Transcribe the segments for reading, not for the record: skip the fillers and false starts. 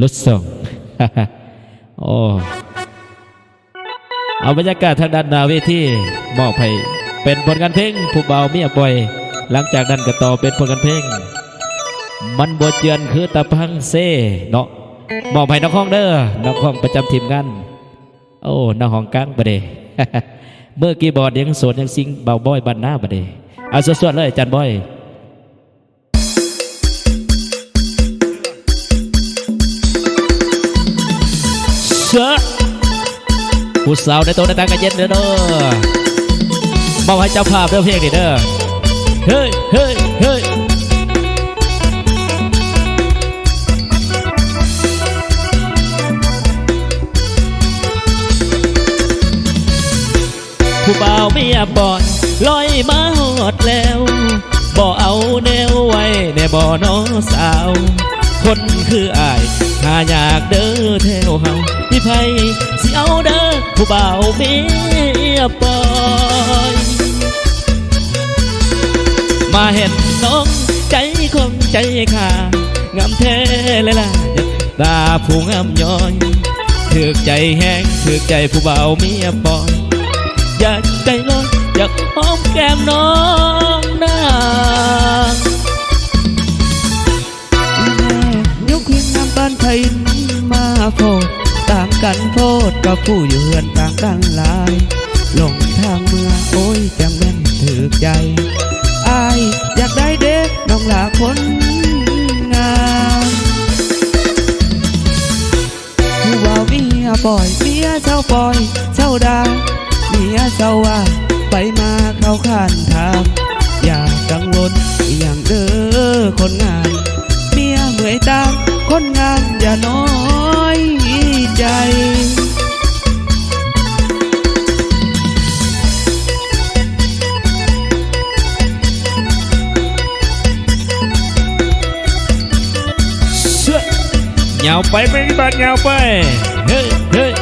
ลุดส่ง โอ้เอาบรรยากาศทางด้านหน้าเวทีมอบให้เป็นผลงานเพลงผู้เบาเมียบ่อยหลังจากนั้นก็ต่อเป็นผลงานเพลงมันบ่เจือนคือตะพังเซ่เนาะมอบให้น้องห้องเด้อน้องห้องประจำทีมงานโอ้น้องห้องกังบะเด เมื่อกี้บอร์ดยังโสดยังซิงเบาบอยบันหน้าบะเดเอาสวดๆเลยจันบอยเสือผู้สาวในโต๊ะในตากันเย็นเด้อมอบให้เจ้าภาพเด้อเพลงนี่เด้อเฮ้ยเฮ้ยเฮ้ยผู้บ่าวเมียบอนลอยมาหอดแล้วบ่เอาแนวไว้แน่บ่น้องสาวคนคืออายถ้าอยากเด้อแถวเฮาพี่ไผสิเอาเด้อผู้บ่าวเมียบอนมาเห็นน้องใจคงใจขางามแท้เลยล่ะตาผู้งามย้อยถือใจแห้งถือใจผู้บ่าวเมียบอนอยากใจลอยอยากหอมแก้มน้องนางยกขึ้นน้ำบ้านไทยมาโพดต่างกันโพดกับผู้อยู่เฮือนต่างกันหลายหลงทางเมื่อโอ้ยจังแม่นถือใจอายอยากได้เด็กน้องหลาคนงามผู้บ่าวเมียปล่อยเมียเจ้าปล่อยเจ้าดาเมียเจ้าว่าไปมาเข้าข้านทางอย่ากังวลอย่างเด้อคนงามเมียเมื่อยตามคนงามอย่าน้อยใจเหงาไปไม่บาดเหงาไปเฮ้ยเฮ้ย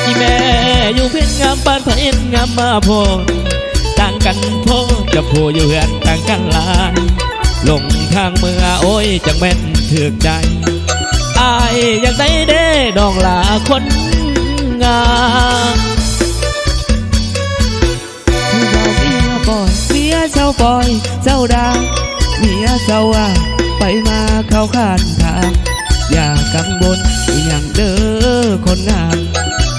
อีแม่อยู่เพียงงามปานพระอินทร์งามมาโพดต่างกันโพดกับผู้อยู่เฮือนต่างกันหลายลงทางเมื่อโอ้ยจังแม่นถือใจอายอยากได้เด้น้องหลาคนงามผู้บ่าวเมียปล่อยเมียเจ้าปล่อยเจ้าดาเมียเจ้าว่าไปมาเข้าข้านทางอย่ากังวลอย่างเด้อคนงาม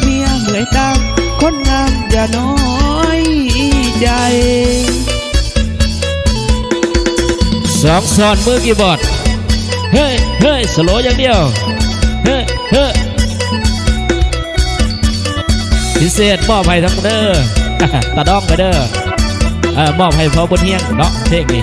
เมียเมื่อยตามคนงามอย่าน้อยใจสองซ้อนมือกีย์บอร์ดเฮ้ยเฮ้ยสโลอย่างเดียวเฮ้ยเฮ้ยพิเศษมอบให้ทั้งเด้อ ตาดองไปเด้อมอบให้พอบนเฮียงเนาะเพลงนี้